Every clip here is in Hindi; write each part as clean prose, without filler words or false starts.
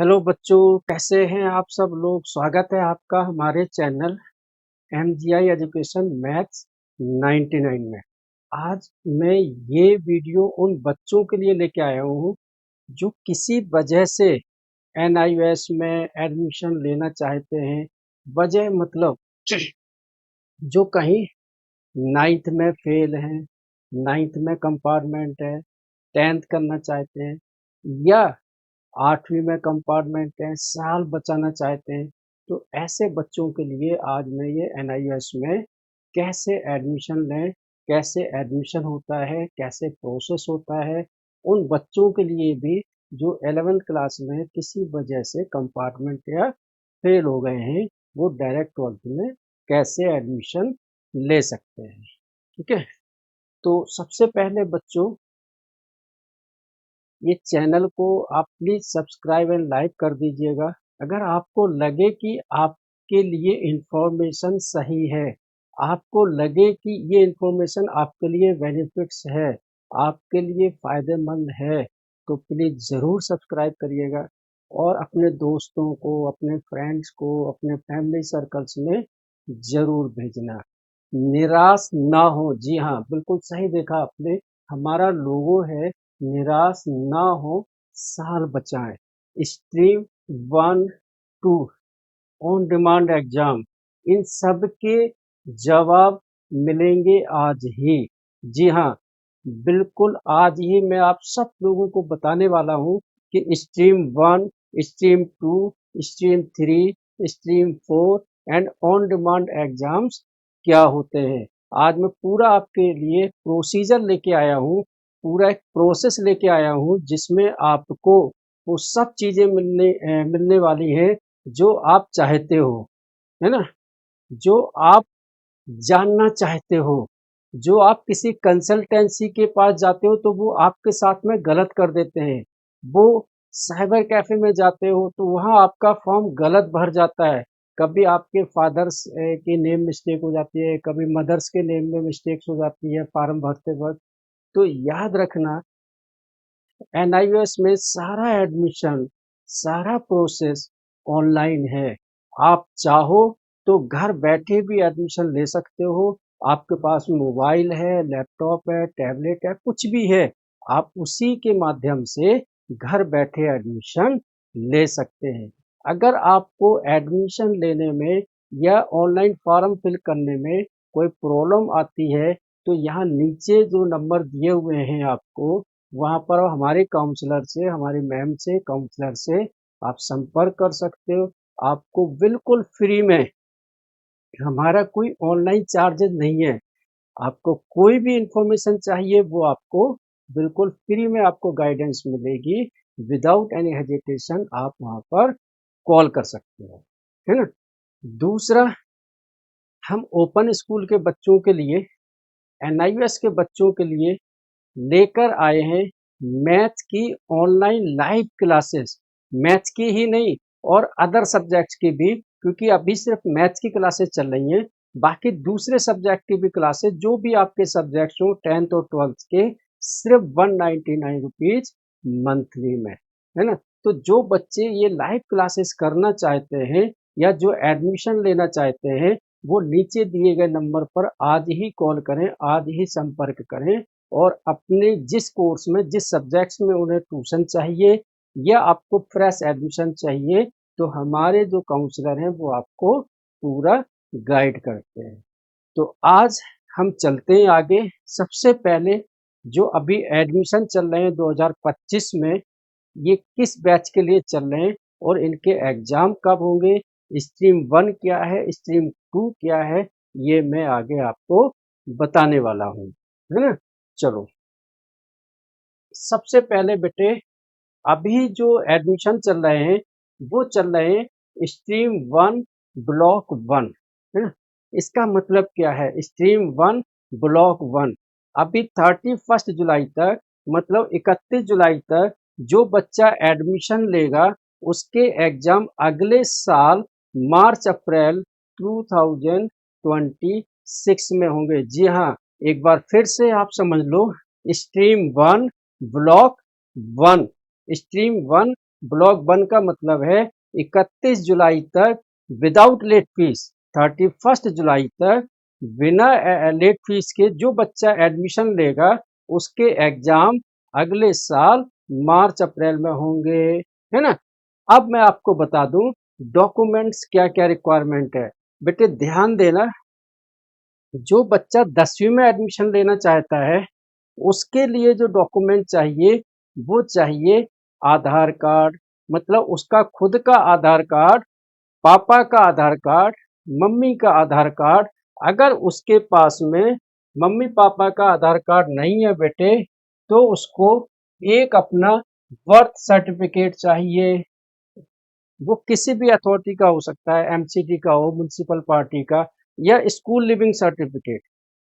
हेलो बच्चों, कैसे हैं आप सब लोग। स्वागत है आपका हमारे चैनल MGI एजुकेशन मैथ्स 99 में। आज मैं ये वीडियो उन बच्चों के लिए लेके आया हूँ जो किसी वजह से NIOS में एडमिशन लेना चाहते हैं। वजह मतलब जो कहीं नाइन्थ में फेल हैं, नाइन्थ में कंपार्टमेंट है, 10th करना चाहते हैं, या 8वीं में कंपार्टमेंट है, साल बचाना चाहते हैं। तो ऐसे बच्चों के लिए आज मैं ये NIOS में कैसे एडमिशन लें, कैसे एडमिशन होता है, कैसे प्रोसेस होता है, उन बच्चों के लिए भी जो 11th क्लास में किसी वजह से कंपार्टमेंट या फेल हो गए हैं, वो डायरेक्ट 12th में कैसे एडमिशन ले सकते हैं। ठीक है, तो सबसे पहले बच्चों ये चैनल को आप प्लीज सब्सक्राइब एंड लाइक कर दीजिएगा। अगर आपको लगे कि आपके लिए इंफॉर्मेशन सही है, आपको लगे कि ये इंफॉर्मेशन आपके लिए बेनिफिट्स है, आपके लिए फायदेमंद है, तो प्लीज जरूर सब्सक्राइब करिएगा और अपने दोस्तों को, अपने फ्रेंड्स को, अपने फैमिली सर्कल्स में जरूर भेजना। निराश ना हो, जी हाँ बिल्कुल सही देखा आपने, हमारा लोगो है निराश ना हो, साल बचाएं। स्ट्रीम 1, 2 ऑन डिमांड एग्जाम, इन सब के जवाब मिलेंगे आज ही। जी हाँ, बिल्कुल आज ही मैं आप सब लोगों को बताने वाला हूँ कि stream 1, stream 2, stream 3, stream 4 and on demand exams क्या होते हैं। आज मैं पूरा आपके लिए प्रोसीजर लेके आया हूँ, पूरा एक प्रोसेस लेके आया हूँ जिसमें आपको वो सब चीजें मिलने वाली हैं जो आप चाहते हो, है ना, जो आप जानना चाहते हो। जो आप किसी कंसल्टेंसी के पास जाते हो तो वो आपके साथ में गलत कर देते हैं। वो साइबर कैफे में जाते हो तो वहाँ आपका फॉर्म गलत भर जाता है। कभी आपके फादर्स की नेम मिस्टेक हो जाती है, कभी मदर्स के नेम में मिस्टेक्स हो जाती है फॉर्म भरते वक्त। तो याद रखना, NIOS में सारा एडमिशन, सारा प्रोसेस ऑनलाइन है। आप चाहो तो घर बैठे भी एडमिशन ले सकते हो। आपके पास मोबाइल है, लैपटॉप है, टैबलेट है, कुछ भी है, आप उसी के माध्यम से घर बैठे एडमिशन ले सकते हैं। अगर आपको एडमिशन लेने में या ऑनलाइन फॉर्म फिल करने में कोई प्रॉब्लम आती है तो यहाँ नीचे जो नंबर दिए हुए हैं आपको, वहाँ पर हमारे काउंसलर से, हमारी मैम से, काउंसलर से आप संपर्क कर सकते हो। आपको बिल्कुल फ्री में, हमारा कोई ऑनलाइन चार्जेस नहीं है। आपको कोई भी इंफॉर्मेशन चाहिए वो आपको बिल्कुल फ्री में आपको गाइडेंस मिलेगी। विदाउट एनी हेजिटेशन आप वहाँ पर कॉल कर सकते हो, है ना। दूसरा, हम ओपन स्कूल के बच्चों के लिए, NIOS के बच्चों के लिए लेकर आए हैं मैथ की ऑनलाइन लाइव क्लासेस। मैथ की ही नहीं और अदर सब्जेक्ट्स की भी, क्योंकि अभी सिर्फ मैथ्स की क्लासेस चल रही हैं। बाकी दूसरे सब्जेक्ट की भी क्लासेस, जो भी आपके सब्जेक्ट्स हो 10th और 12th के, सिर्फ 199 रुपीज मंथली में, है ना। तो जो बच्चे ये लाइव क्लासेस करना चाहते हैं या जो एडमिशन लेना चाहते हैं, वो नीचे दिए गए नंबर पर आज ही कॉल करें, आज ही संपर्क करें और अपने जिस कोर्स में, जिस सब्जेक्ट्स में उन्हें ट्यूशन चाहिए या आपको फ्रेश एडमिशन चाहिए, तो हमारे जो काउंसलर हैं वो आपको पूरा गाइड करते हैं। तो आज हम चलते हैं आगे। सबसे पहले जो अभी एडमिशन चल रहे हैं 2025 में, ये किस बैच के लिए चल रहे हैं और इनके एग्जाम कब होंगे, स्ट्रीम 1 क्या है, स्ट्रीम 2 क्या है, ये मैं आगे आपको बताने वाला हूँ, है ना। चलो, सबसे पहले बेटे, अभी जो एडमिशन चल रहे हैं वो चल रहे हैं स्ट्रीम 1 ब्लॉक 1, है ना। इसका मतलब क्या है, स्ट्रीम 1 ब्लॉक 1 अभी 31 जुलाई तक, मतलब 31 जुलाई तक जो बच्चा एडमिशन लेगा उसके एग्जाम अगले साल मार्च अप्रैल 2026 में होंगे। जी हाँ, एक बार फिर से आप समझ लो, स्ट्रीम 1 ब्लॉक 1, स्ट्रीम 1 ब्लॉक 1 का मतलब है 31 जुलाई तक विदाउट लेट फीस, 31 जुलाई तक बिना लेट फीस के जो बच्चा एडमिशन लेगा उसके एग्जाम अगले साल मार्च अप्रैल में होंगे, है ना। अब मैं आपको बता दूं डॉक्यूमेंट्स क्या क्या रिक्वायरमेंट है। बेटे ध्यान देना, जो बच्चा 10वीं में एडमिशन लेना चाहता है उसके लिए जो डॉक्यूमेंट चाहिए वो चाहिए आधार कार्ड, मतलब उसका खुद का आधार कार्ड, पापा का आधार कार्ड, मम्मी का आधार कार्ड। अगर उसके पास में मम्मी पापा का आधार कार्ड नहीं है बेटे तो उसको एक अपना बर्थ सर्टिफिकेट चाहिए। वो किसी भी अथॉरिटी का हो सकता है, एमसीडी का हो, म्युनिसिपल पार्टी का, या स्कूल लिविंग सर्टिफिकेट।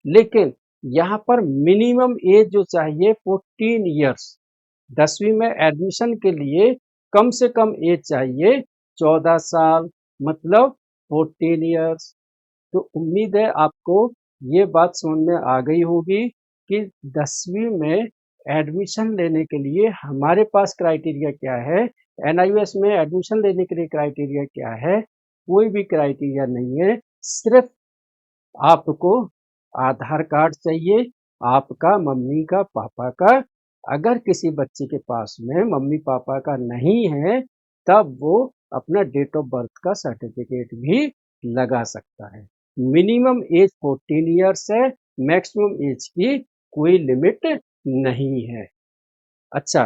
लेकिन यहाँ पर मिनिमम एज जो चाहिए 14 ईयर्स। 10वीं में एडमिशन के लिए कम से कम एज चाहिए 14 साल, मतलब 14 ईयर्स। तो उम्मीद है आपको ये बात समझ में आ गई होगी कि 10वीं में एडमिशन लेने के लिए हमारे पास क्राइटेरिया क्या है, एनआईओएस में एडमिशन लेने के लिए क्राइटेरिया क्या है। कोई भी क्राइटेरिया नहीं है, सिर्फ आपको आधार कार्ड चाहिए, आपका, मम्मी का, पापा का। अगर किसी बच्चे के पास में मम्मी पापा का नहीं है तब वो अपना डेट ऑफ बर्थ का सर्टिफिकेट भी लगा सकता है। मिनिमम एज 14 ईयर्स है, मैक्सिमम एज की कोई लिमिट नहीं है। अच्छा,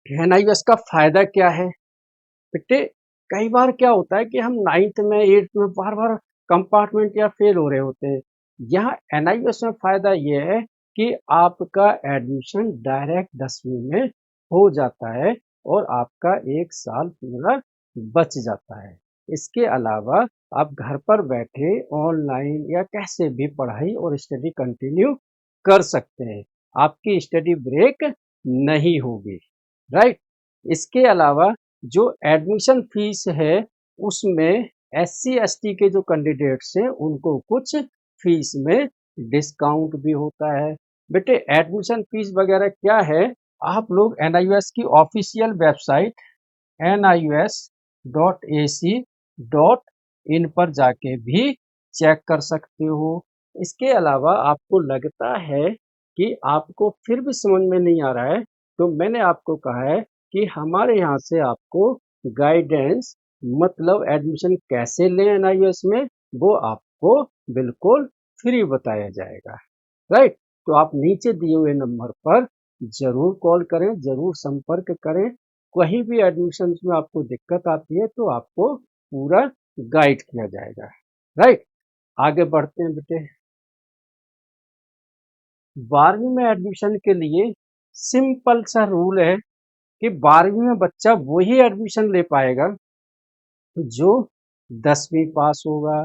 एनआईओएस का फायदा क्या है बेटे। कई बार क्या होता है कि हम 9th में 8th में बार बार कंपार्टमेंट या फेल हो रहे होते हैं। यहाँ एनआईओएस में फायदा ये है कि आपका एडमिशन डायरेक्ट 10वीं में हो जाता है और आपका एक साल पूरा बच जाता है। इसके अलावा आप घर पर बैठे ऑनलाइन या कैसे भी पढ़ाई और स्टडी कंटिन्यू कर सकते हैं, आपकी स्टडी ब्रेक नहीं होगी, राइट। इसके अलावा जो एडमिशन फीस है उसमें एससी एसटी के जो कैंडिडेट्स हैं उनको कुछ फीस में डिस्काउंट भी होता है। बेटे एडमिशन फीस वगैरह क्या है, आप लोग एनआईओएस की ऑफिशियल वेबसाइट NIOS.AC.in पर जाके भी चेक कर सकते हो। इसके अलावा आपको लगता है कि आपको फिर भी समझ में नहीं आ रहा है तो मैंने आपको कहा है कि हमारे यहाँ से आपको गाइडेंस, मतलब एडमिशन कैसे लें एनआईओएस में, वो आपको बिल्कुल फ्री बताया जाएगा, राइट। तो आप नीचे दिए हुए नंबर पर जरूर कॉल करें, जरूर संपर्क करें। कहीं भी एडमिशन में आपको दिक्कत आती है तो आपको पूरा गाइड किया जाएगा, राइट। आगे बढ़ते हैं बेटे। 12वीं में एडमिशन के लिए सिंपल सा रूल है कि 12वीं में बच्चा वही एडमिशन ले पाएगा जो 10वीं पास होगा।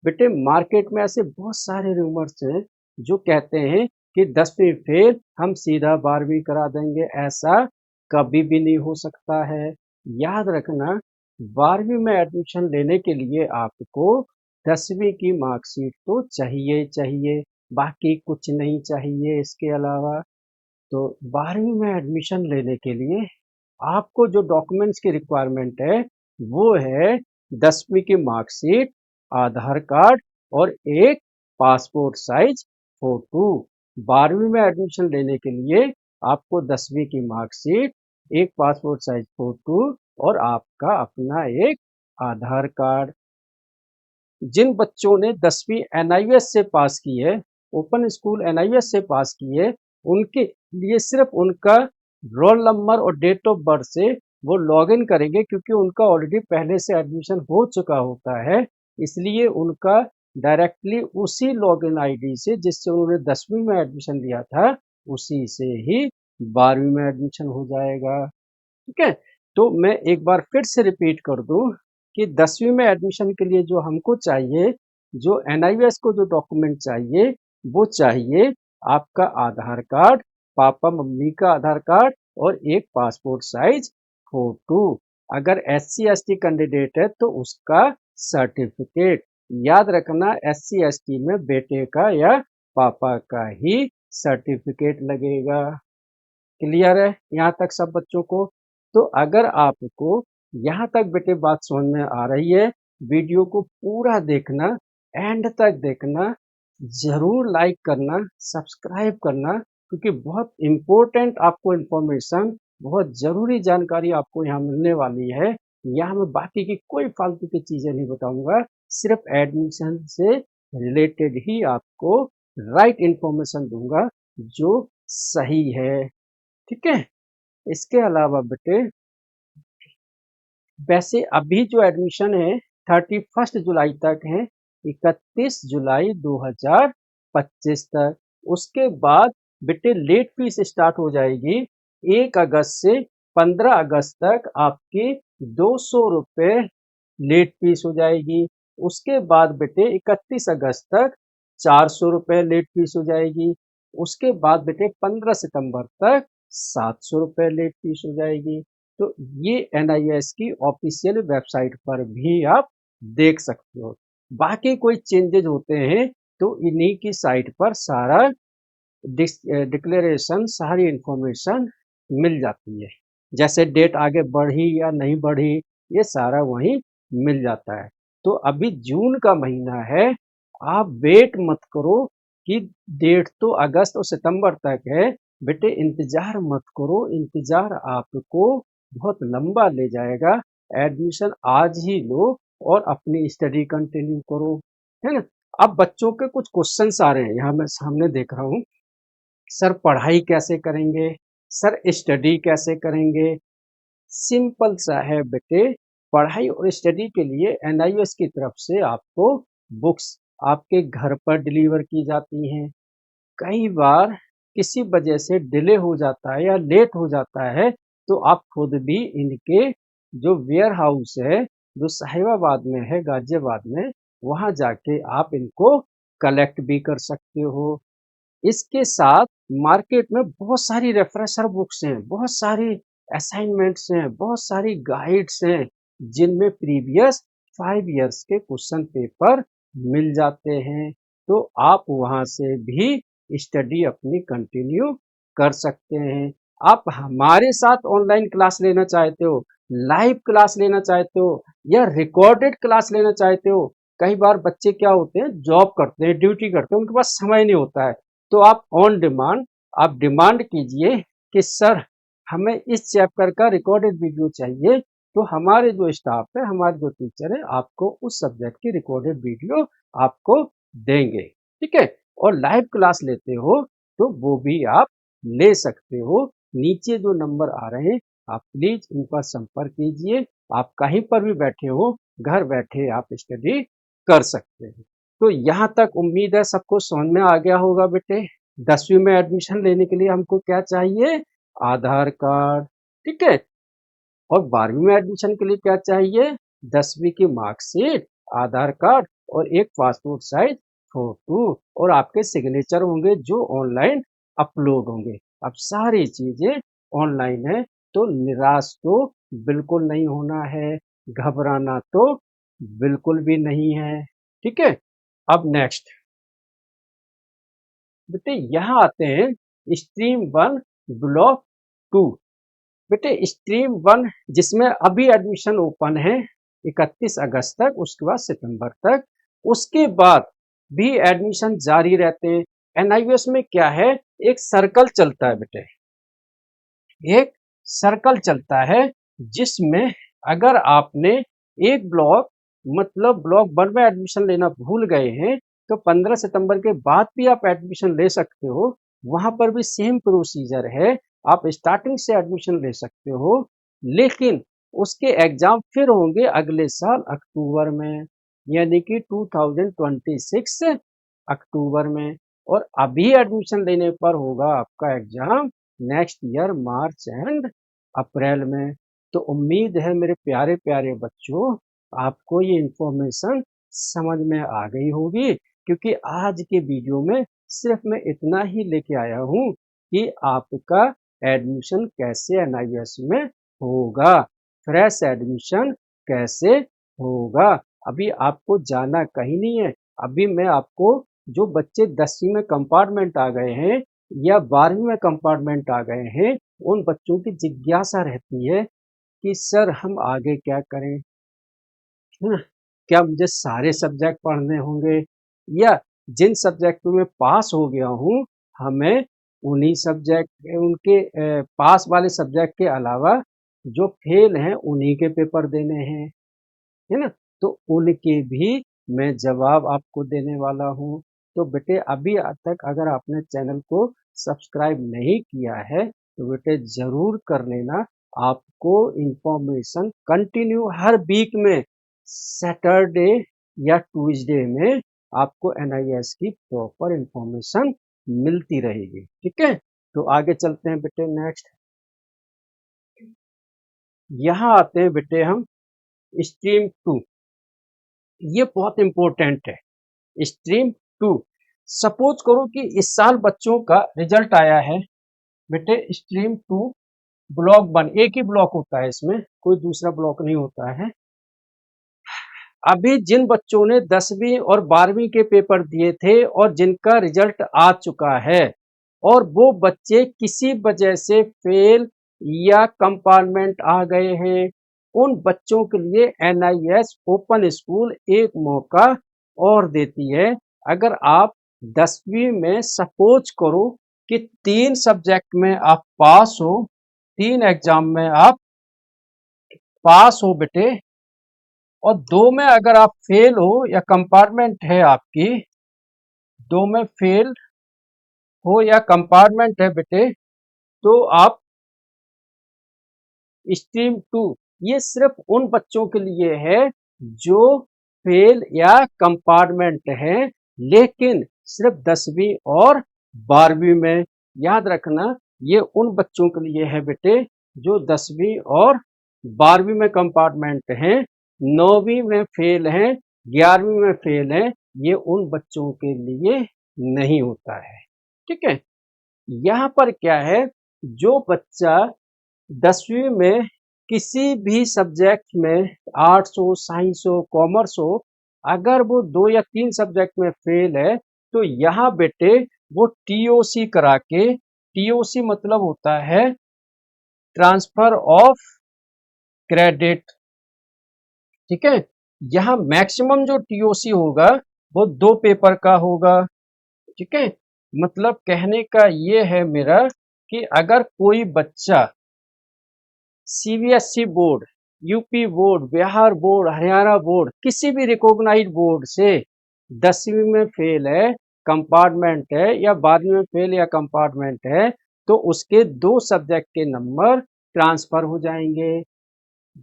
बेटे मार्केट में ऐसे बहुत सारे रूमर्स हैं जो कहते हैं कि 10वीं फेल हम सीधा 12वीं करा देंगे, ऐसा कभी भी नहीं हो सकता है। याद रखना 12वीं में एडमिशन लेने के लिए आपको 10वीं की मार्कशीट तो चाहिए चाहिए, बाकी कुछ नहीं चाहिए इसके अलावा। तो 12वीं में एडमिशन लेने के लिए आपको जो डॉक्यूमेंट्स की रिक्वायरमेंट है वो है 10वीं की मार्कशीट, आधार कार्ड और एक पासपोर्ट साइज फोटो। 12वीं में एडमिशन लेने के लिए आपको 10वीं की मार्कशीट, एक पासपोर्ट साइज फोटो और आपका अपना एक आधार कार्ड। जिन बच्चों ने 10वीं एनआईओएस से पास की है, ओपन स्कूल एनआईओएस से पास की है, उनके लिए सिर्फ उनका रोल नंबर और डेट ऑफ बर्थ से वो लॉग इन करेंगे, क्योंकि उनका ऑलरेडी पहले से एडमिशन हो चुका होता है। इसलिए उनका डायरेक्टली उसी लॉग इन आईडी से जिससे उन्होंने 10वीं में एडमिशन लिया था उसी से ही 12वीं में एडमिशन हो जाएगा, ठीक है। तो मैं एक बार फिर से रिपीट कर दूं कि 10वीं में एडमिशन के लिए जो हमको चाहिए, जो एनआईओएस को जो डॉक्यूमेंट चाहिए वो चाहिए आपका आधार कार्ड, पापा मम्मी का आधार कार्ड और एक पासपोर्ट साइज फोटो। अगर SC ST कैंडिडेट है तो उसका सर्टिफिकेट। याद रखना SC ST में बेटे का या पापा का ही सर्टिफिकेट लगेगा। क्लियर है यहाँ तक सब बच्चों को? तो अगर आपको यहाँ तक बेटे बात समझ में आ रही है, वीडियो को पूरा देखना, एंड तक देखना, जरूर लाइक करना, सब्सक्राइब करना, क्योंकि बहुत इम्पोर्टेंट आपको इन्फॉर्मेशन, बहुत जरूरी जानकारी आपको यहाँ मिलने वाली है। यहाँ मैं बाकी की कोई फालतू की चीजें नहीं बताऊंगा, सिर्फ एडमिशन से रिलेटेड ही आपको राइट इन्फॉर्मेशन दूंगा जो सही है। ठीक है। इसके अलावा बेटे वैसे अभी जो एडमिशन है 31 जुलाई तक है, 31 जुलाई 2025 तक। उसके बाद बेटे लेट फीस स्टार्ट हो जाएगी 1 अगस्त से 15 अगस्त तक, आपकी 200 रुपये लेट फीस हो जाएगी। उसके बाद बेटे 31 अगस्त तक 400 रुपये लेट फीस हो जाएगी। उसके बाद बेटे 15 सितंबर तक 700 रुपये लेट फीस हो जाएगी। तो ये NIS की ऑफिशियल वेबसाइट पर भी आप देख सकते हो। बाकी कोई चेंजेज होते हैं तो इन्हीं की साइट पर सारा डिक्लेरेशन, सारी इंफॉर्मेशन मिल जाती है। जैसे डेट आगे बढ़ी या नहीं बढ़ी, ये सारा वहीं मिल जाता है। तो अभी जून का महीना है, आप वेट मत करो कि डेट तो अगस्त और सितंबर तक है। बेटे इंतजार मत करो, इंतजार आपको बहुत लंबा ले जाएगा। एडमिशन आज ही लो और अपनी स्टडी कंटिन्यू करो, है ना। अब बच्चों के कुछ क्वेश्चंस आ रहे हैं, यहाँ मैं सामने देख रहा हूँ। सर पढ़ाई कैसे करेंगे, सर स्टडी कैसे करेंगे। सिंपल सा है बेटे, पढ़ाई और स्टडी के लिए NIS की तरफ से आपको बुक्स आपके घर पर डिलीवर की जाती हैं। कई बार किसी वजह से डिले हो जाता है या लेट हो जाता है तो आप खुद भी इनके जो वेयर हाउस है, जो साहिबाबाद में है, गाजियाबाद में, वहां जाके आप इनको कलेक्ट भी कर सकते हो। इसके साथ मार्केट में बहुत सारी रेफरेंसर बुक्स हैं, बहुत सारी असाइनमेंट्स हैं, बहुत सारी गाइड्स हैं, जिनमें प्रीवियस 5 इयर्स के क्वेश्चन पेपर मिल जाते हैं। तो आप वहां से भी स्टडी अपनी कंटिन्यू कर सकते हैं। आप हमारे साथ ऑनलाइन क्लास लेना चाहते हो, लाइव क्लास लेना चाहते हो, या रिकॉर्डेड क्लास लेना चाहते हो। कई बार बच्चे क्या होते हैं, जॉब करते हैं, ड्यूटी करते हैं, उनके पास समय नहीं होता है। तो आप ऑन डिमांड आप डिमांड कीजिए कि सर हमें इस चैप्टर का रिकॉर्डेड वीडियो चाहिए, तो हमारे जो स्टाफ है, हमारे जो टीचर है, आपको उस सब्जेक्ट की रिकॉर्डेड वीडियो आपको देंगे। ठीक है। और लाइव क्लास लेते हो तो वो भी आप ले सकते हो। नीचे जो नंबर आ रहे हैं, आप प्लीज इन पर संपर्क कीजिए। आप कहीं पर भी बैठे हो, घर बैठे आप स्टडी कर सकते हैं। तो यहाँ तक उम्मीद है सबको समझ में आ गया होगा बेटे। 10वीं में एडमिशन लेने के लिए हमको क्या चाहिए, आधार कार्ड। ठीक है। और 12वीं में एडमिशन के लिए क्या चाहिए, 10वीं की मार्कशीट, आधार कार्ड और एक पासपोर्ट साइज फोटो, और आपके सिग्नेचर होंगे जो ऑनलाइन अपलोड होंगे। अब सारी चीजें ऑनलाइन है, तो निराश तो बिल्कुल नहीं होना है, घबराना तो बिल्कुल भी नहीं है। ठीक है। अब नेक्स्ट बेटे यहाँ आते हैं स्ट्रीम 1 ब्लॉक 2। बेटे स्ट्रीम 1 जिसमें अभी एडमिशन ओपन है 31 अगस्त तक, उसके बाद सितंबर तक, उसके बाद भी एडमिशन जारी रहते हैं। NIS में क्या है, एक सर्कल चलता है बेटे, एक सर्कल चलता है, जिसमें अगर आपने एक ब्लॉक, मतलब ब्लॉक 1 में एडमिशन लेना भूल गए हैं, तो 15 सितंबर के बाद भी आप एडमिशन ले सकते हो। वहां पर भी सेम प्रोसीजर है, आप स्टार्टिंग से एडमिशन ले सकते हो, लेकिन उसके एग्जाम फिर होंगे अगले साल अक्टूबर में, यानी कि 2026 अक्टूबर में। और अभी एडमिशन लेने पर होगा आपका exam next year March and April में। तो उम्मीद है मेरे प्यारे प्यारे बच्चों, आपको ये इंफॉर्मेशन समझ में आ गई होगी, क्योंकि आज के वीडियो में सिर्फ मैं इतना ही लेके आया हूँ कि आपका एडमिशन कैसे NIS में होगा, फ्रेश एडमिशन कैसे होगा। अभी आपको जाना कहीं नहीं है। अभी मैं आपको, जो बच्चे 10वीं में कंपार्टमेंट आ गए हैं या 12वीं में कंपार्टमेंट आ गए हैं, उन बच्चों की जिज्ञासा रहती है कि सर हम आगे क्या करें, है ना? क्या मुझे सारे सब्जेक्ट पढ़ने होंगे या जिन सब्जेक्ट में मैं पास हो गया हूँ हमें उन्हीं सब्जेक्ट उनके पास वाले सब्जेक्ट के अलावा जो फेल हैं उन्हीं के पेपर देने हैं, है ना? तो उनके भी मैं जवाब आपको देने वाला हूँ। तो बेटे अभी तक अगर आपने चैनल को सब्सक्राइब नहीं किया है तो बेटे ज़रूर कर लेना। आपको इन्फॉर्मेशन कंटिन्यू हर वीक में सैटरडे या ट्यूसडे में आपको एनआईएस की प्रॉपर इन्फॉर्मेशन मिलती रहेगी, ठीक है? तो आगे चलते हैं बेटे नेक्स्ट। यहाँ आते हैं बेटे हम स्ट्रीम 2। ये बहुत इंपॉर्टेंट है। स्ट्रीम 2, सपोज करो कि इस साल बच्चों का रिजल्ट आया है बेटे स्ट्रीम 2 ब्लॉक 1, एक ही ब्लॉक होता है, इसमें कोई दूसरा ब्लॉक नहीं होता है। अभी जिन बच्चों ने 10वीं और 12वीं के पेपर दिए थे और जिनका रिजल्ट आ चुका है और वो बच्चे किसी वजह से फेल या कंपार्टमेंट आ गए हैं, उन बच्चों के लिए एनआईएस ओपन स्कूल एक मौका और देती है। अगर आप 10वीं में सपोज करो कि 3 सब्जेक्ट में आप पास हो, 3 एग्जाम में आप पास हो बेटे, और 2 में अगर आप फेल हो या कंपार्टमेंट है आपकी, 2 में फेल हो या कंपार्टमेंट है बेटे, तो आप स्ट्रीम 2, ये सिर्फ उन बच्चों के लिए है जो फेल या कंपार्टमेंट है, लेकिन सिर्फ 10वीं और 12वीं में। याद रखना ये उन बच्चों के लिए है बेटे जो 10वीं और 12वीं में कंपार्टमेंट हैं, 9वीं में फेल हैं, 11वीं में फेल हैं, ये उन बच्चों के लिए नहीं होता है, ठीक है? यहाँ पर क्या है, जो बच्चा 10वीं में किसी भी सब्जेक्ट में आर्ट्स हो, साइंस हो, कॉमर्स हो, अगर वो 2 या 3 सब्जेक्ट में फेल है तो यहाँ बेटे वो टीओसी करा के, टीओसी मतलब होता है ट्रांसफर ऑफ क्रेडिट, ठीक है? यहाँ मैक्सिमम जो टीओसी होगा वो 2 पेपर का होगा, ठीक है? मतलब कहने का ये है मेरा कि अगर कोई बच्चा CBSE board, UP board, Bihar board, Haryana board, किसी भी रिकॉग्नाइज्ड बोर्ड से 10वीं में फेल है, कंपार्टमेंट है, या 12वीं में फेल या कंपार्टमेंट है, तो उसके 2 सब्जेक्ट के नंबर ट्रांसफर हो जाएंगे।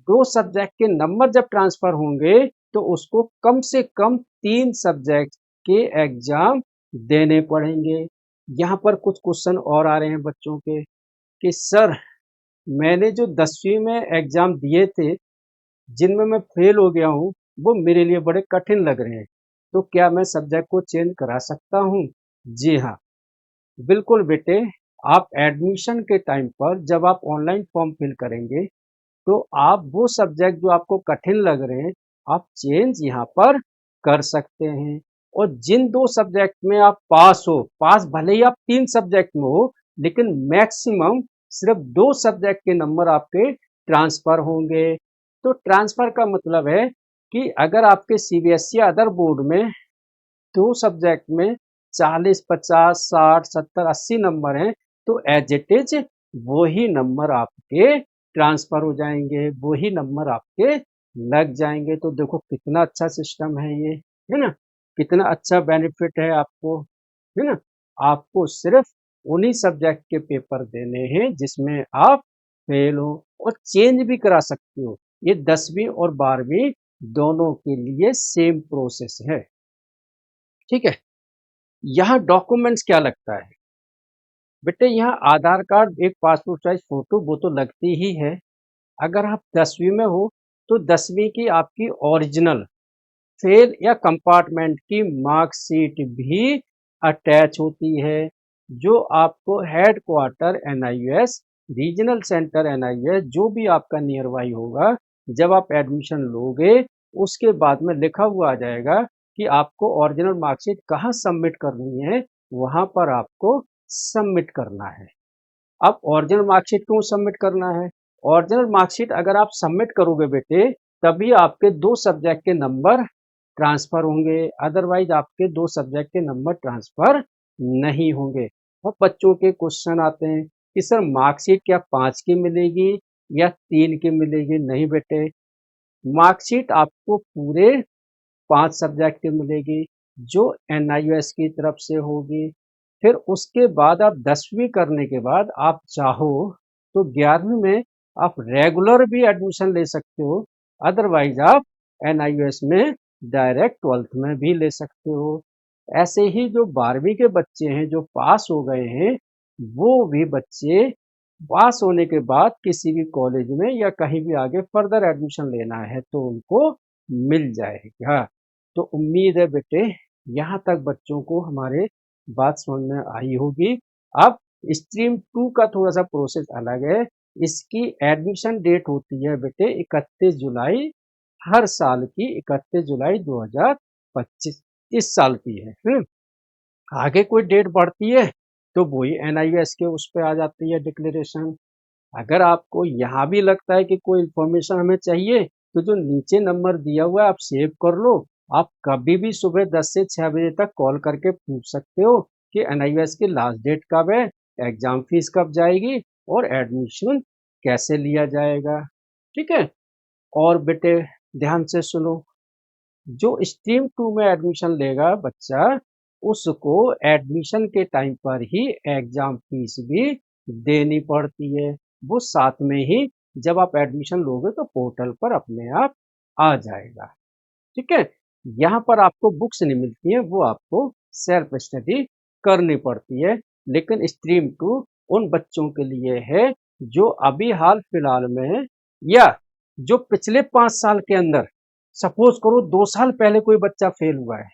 2 सब्जेक्ट के नंबर जब ट्रांसफर होंगे तो उसको कम से कम 3 सब्जेक्ट के एग्जाम देने पड़ेंगे। यहाँ पर कुछ क्वेश्चन और आ रहे हैं बच्चों के कि सर मैंने जो 10वीं में एग्जाम दिए थे जिनमें मैं फेल हो गया हूँ वो मेरे लिए बड़े कठिन लग रहे हैं, तो क्या मैं सब्जेक्ट को चेंज करा सकता हूँ? जी हाँ, बिल्कुल बेटे। आप एडमिशन के टाइम पर जब आप ऑनलाइन फॉर्म फिल करेंगे तो आप वो सब्जेक्ट जो आपको कठिन लग रहे हैं आप चेंज यहाँ पर कर सकते हैं। और जिन 2 सब्जेक्ट में आप पास हो, पास भले ही आप 3 सब्जेक्ट में हो, लेकिन मैक्सिमम सिर्फ 2 सब्जेक्ट के नंबर आपके ट्रांसफर होंगे। तो ट्रांसफर का मतलब है कि अगर आपके सीबीएसई अदर बोर्ड में 2 सब्जेक्ट में 40, 50, 60, 70, 80 नंबर हैं तो एज इट इज वही नंबर आपके ट्रांसफर हो जाएंगे, वही नंबर आपके लग जाएंगे। तो देखो कितना अच्छा सिस्टम है ये, है ना? कितना अच्छा बेनिफिट है आपको, है ना? आपको सिर्फ उन्हीं सब्जेक्ट के पेपर देने हैं जिसमें आप फेल हो, और चेंज भी करा सकते हो। ये 10वीं और 12वीं दोनों के लिए सेम प्रोसेस है, ठीक है? यहाँ डॉक्यूमेंट्स क्या लगता है बेटे, यहाँ आधार कार्ड, एक पासपोर्ट साइज फोटो वो तो लगती ही है। अगर आप 10वीं में हो तो 10वीं की आपकी ओरिजिनल फेल या कंपार्टमेंट की मार्कशीट भी अटैच होती है, जो आपको head quarter NIS, regional centre NIS, जो भी आपका नियर बाई होगा, जब आप एडमिशन लोगे उसके बाद में लिखा हुआ आ जाएगा कि आपको ओरिजिनल मार्कशीट कहाँ सबमिट करनी है, वहां पर आपको सबमिट करना है। अब ओरिजिनल मार्कशीट क्यों सबमिट करना है? ओरिजिनल मार्कशीट अगर आप सबमिट करोगे बेटे, तभी आपके 2 सब्जेक्ट के नंबर ट्रांसफर होंगे, अदरवाइज आपके 2 सब्जेक्ट के नंबर ट्रांसफर नहीं होंगे। और बच्चों के क्वेश्चन आते हैं कि सर मार्कशीट क्या 5 की मिलेगी या 3 की मिलेगी? नहीं बेटे, मार्कशीट आपको पूरे 5 सब्जेक्ट की मिलेगी, जो NIOS की तरफ से होगी। फिर उसके बाद आप 10वीं करने के बाद आप चाहो तो 11वीं में आप रेगुलर भी एडमिशन ले सकते हो, अदरवाइज आप NIOS में डायरेक्ट 12th में भी ले सकते हो। ऐसे ही जो 12वीं के बच्चे हैं जो पास हो गए हैं, वो भी बच्चे पास होने के बाद किसी भी कॉलेज में या कहीं भी आगे फर्दर एडमिशन लेना है तो उनको मिल जाएगा। तो उम्मीद है बेटे यहाँ तक बच्चों को हमारे बात समझ में आई होगी। अब स्ट्रीम 2 का थोड़ा सा प्रोसेस अलग है। इसकी एडमिशन डेट होती है बेटे 31 जुलाई, हर साल की 31 जुलाई 2025 इस साल की है। आगे कोई डेट बढ़ती है तो वही NIOS के उस पे आ जाती है डिक्लेरेशन। अगर आपको यहाँ भी लगता है कि कोई इन्फॉर्मेशन हमें चाहिए तो जो नीचे नंबर दिया हुआ है आप सेव कर लो। आप कभी भी सुबह 10 से 6 बजे तक कॉल करके पूछ सकते हो कि NIOS की लास्ट डेट कब है, एग्जाम फीस कब जाएगी और एडमिशन कैसे लिया जाएगा। ठीक है। और बेटे ध्यान से सुनो, जो स्ट्रीम 2 में एडमिशन लेगा बच्चा, उसको एडमिशन के टाइम पर ही एग्जाम फीस भी देनी पड़ती है। वो साथ में ही जब आप एडमिशन लोगे तो पोर्टल पर अपने आप आ जाएगा। ठीक है। यहाँ पर आपको बुक्स नहीं मिलती हैं, वो आपको सेल्फ स्टडी करनी पड़ती है। लेकिन स्ट्रीम 2 उन बच्चों के लिए है जो अभी हाल फिलहाल में या जो पिछले 5 साल के अंदर, सपोज करो 2 साल पहले कोई बच्चा फेल हुआ है,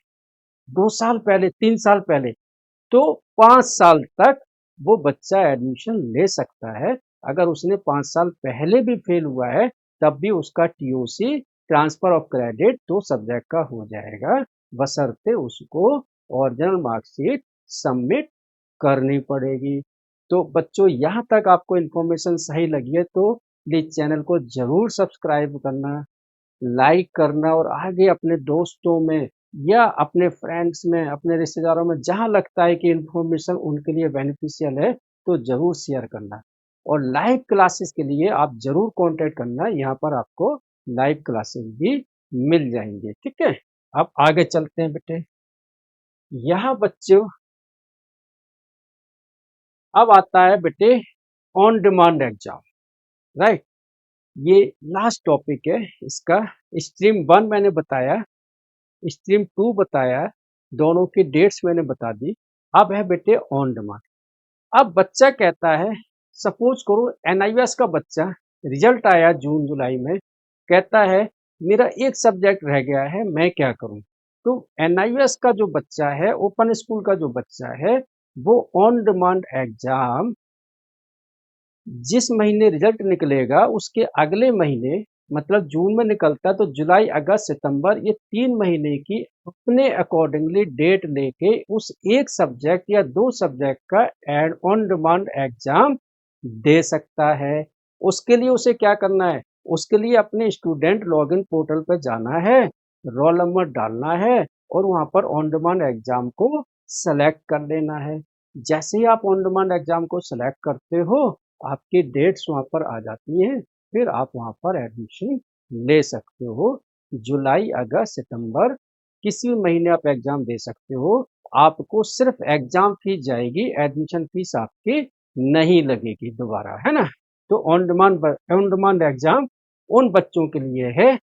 2 साल पहले, 3 साल पहले, तो 5 साल तक वो बच्चा एडमिशन ले सकता है। अगर उसने 5 साल पहले भी फेल हुआ है तब भी उसका TOC transfer of credit 2 subject का हो जाएगा, बशर्ते उसको ओरिजिनल मार्कशीट सबमिट करनी पड़ेगी। तो बच्चों यहाँ तक आपको इन्फॉर्मेशन सही लगी है तो प्लीज चैनल को जरूर सब्सक्राइब करना, लाइक करना और आगे अपने दोस्तों में या अपने फ्रेंड्स में, अपने रिश्तेदारों में जहां लगता है कि इंफॉर्मेशन उनके लिए बेनिफिशियल है तो जरूर शेयर करना। और लाइव क्लासेस के लिए आप जरूर कांटेक्ट करना, यहाँ पर आपको लाइव क्लासेस भी मिल जाएंगे। ठीक है। अब आगे चलते हैं बेटे। यहाँ बच्चों अब आता है बेटे ऑन डिमांड एग्जाम, राइट। ये लास्ट टॉपिक है इसका। स्ट्रीम 1 मैंने बताया, स्ट्रीम 2 बताया, दोनों की डेट्स मैंने बता दी। अब है बेटे ऑन डिमांड। अब बच्चा कहता है, सपोज करो NIOS का बच्चा, रिजल्ट आया जून जुलाई में, कहता है मेरा एक सब्जेक्ट रह गया है, मैं क्या करूं? तो NIOS का जो बच्चा है, ओपन स्कूल का जो बच्चा है, वो ऑन डिमांड एग्जाम जिस महीने रिजल्ट निकलेगा उसके अगले महीने, मतलब जून में निकलता है तो जुलाई अगस्त सितंबर, ये 3 महीने की अपने अकॉर्डिंगली डेट लेके उस एक सब्जेक्ट या 2 सब्जेक्ट का एड ऑन डिमांड एग्जाम दे सकता है। उसके लिए उसे क्या करना है? उसके लिए अपने स्टूडेंट लॉगिन पोर्टल पर जाना है, रोल नंबर डालना है और वहां पर ऑन डिमांड एग्जाम को सेलेक्ट कर लेना है। जैसे ही आप ऑन डिमांड एग्जाम को सेलेक्ट करते हो, आपकी डेट्स वहाँ पर आ जाती हैं, फिर आप वहाँ पर एडमिशन ले सकते हो। जुलाई अगस्त सितंबर किसी भी महीने आप एग्जाम दे सकते हो। आपको सिर्फ एग्जाम फीस जाएगी, एडमिशन फीस आपकी नहीं लगेगी दोबारा, है ना। तो ऑन डिमांड एग्जाम उन बच्चों के लिए है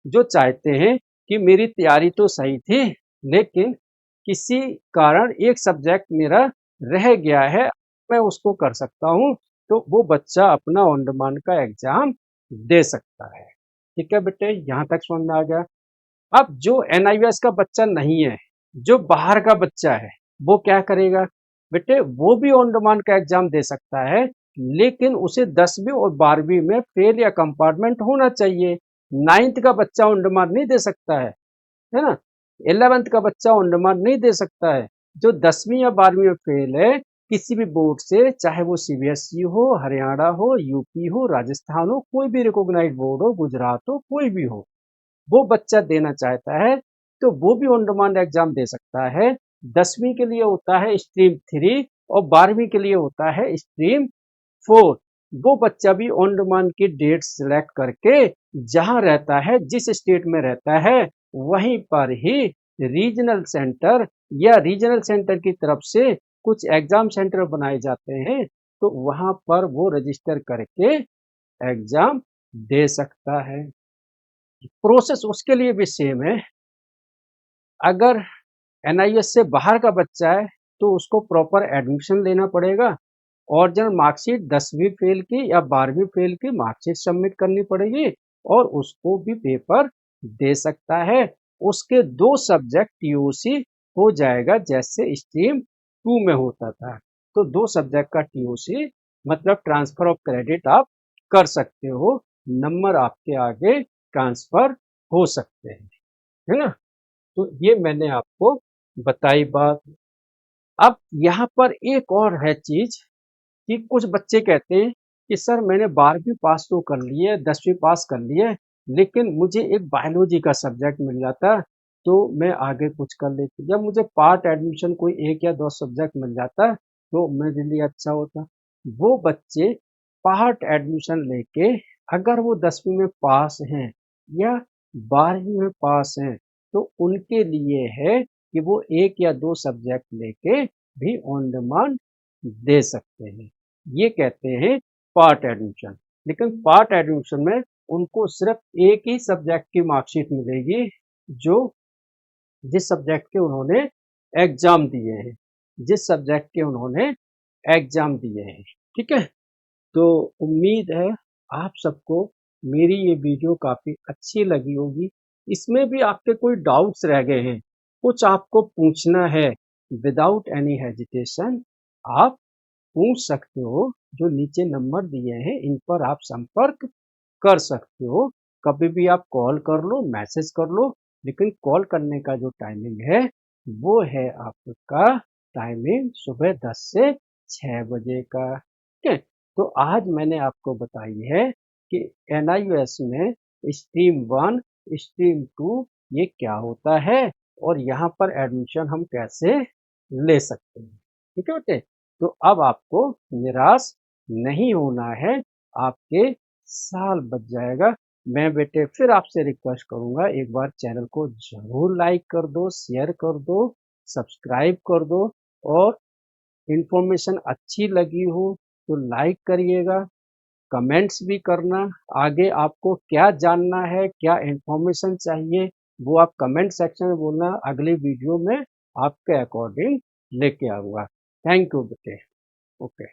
जो चाहते हैं कि मेरी तैयारी तो सही थी लेकिन किसी कारण एक सब्जेक्ट मेरा रह गया है, मैं उसको कर सकता हूँ, तो वो बच्चा अपना ऑन डिमांड का एग्जाम दे सकता है। ठीक है बेटे, यहाँ तक समझ में आ गया। अब जो NIOS का बच्चा नहीं है, जो बाहर का बच्चा है, वो क्या करेगा? बेटे वो भी ऑन डिमांड का एग्जाम दे सकता है, लेकिन उसे 10वीं और 12वीं में फेल या कंपार्टमेंट होना चाहिए। 9th का बच्चा ऑन डिमांड नहीं दे सकता है ना। 11th का बच्चा ऑन डिमांड नहीं दे सकता है। जो 10वीं या 12वीं में फेल है किसी भी बोर्ड से, चाहे वो सीबीएसई हो, हरियाणा हो, यूपी हो, राजस्थान हो, कोई भी रिकॉग्नाइज्ड बोर्ड हो, गुजरात हो, कोई भी हो, वो बच्चा देना चाहता है तो वो भी ऑन डिमांड एग्जाम दे सकता है। 10वीं के लिए होता है स्ट्रीम 3 और 12वीं के लिए होता है स्ट्रीम 4। वो बच्चा भी ऑन डिमांड की डेट सिलेक्ट करके जहां रहता है, जिस स्टेट में रहता है, वहीं पर ही रीजनल सेंटर या रीजनल सेंटर की तरफ से कुछ एग्जाम सेंटर बनाए जाते हैं, तो वहां पर वो रजिस्टर करके एग्जाम दे सकता है। प्रोसेस उसके लिए भी सेम है। अगर एनआईएस से बाहर का बच्चा है तो उसको प्रॉपर एडमिशन लेना पड़ेगा। ओरिजिनल मार्कशीट 10वीं फेल की या 12वीं फेल की मार्कशीट सबमिट करनी पड़ेगी और उसको भी पेपर दे सकता है। उसके 2 सब्जेक्ट टीओसी हो जाएगा, जैसे स्ट्रीम 2 में होता था। तो 2 सब्जेक्ट का टीओसी मतलब ट्रांसफर ऑफ क्रेडिट आप कर सकते हो, नंबर आपके आगे ट्रांसफर हो सकते हैं, है ना। तो ये मैंने आपको बताई बात। अब यहाँ पर एक और है चीज कि कुछ बच्चे कहते हैं कि सर मैंने 12वीं पास तो कर ली है, 10वीं पास कर ली है, लेकिन मुझे एक बायोलॉजी का सब्जेक्ट मिल जाता तो मैं आगे कुछ कर लेती, या मुझे पार्ट एडमिशन कोई 1 या 2 सब्जेक्ट मिल जाता तो मेरे लिए अच्छा होता। वो बच्चे पार्ट एडमिशन लेके अगर वो 10वीं में पास हैं या 12वीं में पास हैं तो उनके लिए है कि वो 1 या 2 सब्जेक्ट लेके भी ऑन डिमांड दे सकते हैं। ये कहते हैं पार्ट एडमिशन। लेकिन पार्ट एडमिशन में उनको सिर्फ एक ही सब्जेक्ट की मार्कशीट मिलेगी, जो जिस सब्जेक्ट के उन्होंने एग्जाम दिए हैं, जिस सब्जेक्ट के उन्होंने एग्जाम दिए हैं। ठीक है। तो उम्मीद है आप सबको मेरी ये वीडियो काफी अच्छी लगी होगी। इसमें भी आपके कोई डाउट्स रह गए हैं, कुछ आपको पूछना है, विदाउट एनी हेजिटेशन आप पूछ सकते हो। जो नीचे नंबर दिए हैं इन पर आप संपर्क कर सकते हो। कभी भी आप कॉल कर लो, मैसेज कर लो, लेकिन कॉल करने का जो टाइमिंग है वो है आपका टाइमिंग सुबह 10 से 6 बजे का। ठीक है। तो आज मैंने आपको बताई है कि एनआईओएस में स्ट्रीम 1, स्ट्रीम 2 ये क्या होता है और यहाँ पर एडमिशन हम कैसे ले सकते हैं। ठीक है बेटे। तो अब आपको निराश नहीं होना है, आपके साल बच जाएगा। मैं बेटे फिर आपसे रिक्वेस्ट करूंगा, एक बार चैनल को जरूर लाइक कर दो, शेयर कर दो, सब्सक्राइब कर दो, और इंफॉर्मेशन अच्छी लगी हो तो लाइक करिएगा, कमेंट्स भी करना। आगे आपको क्या जानना है, क्या इंफॉर्मेशन चाहिए, वो आप कमेंट सेक्शन में बोलना, अगली वीडियो में आपके अकॉर्डिंग लेके आऊंगा। थैंक यू बेटे। ओके।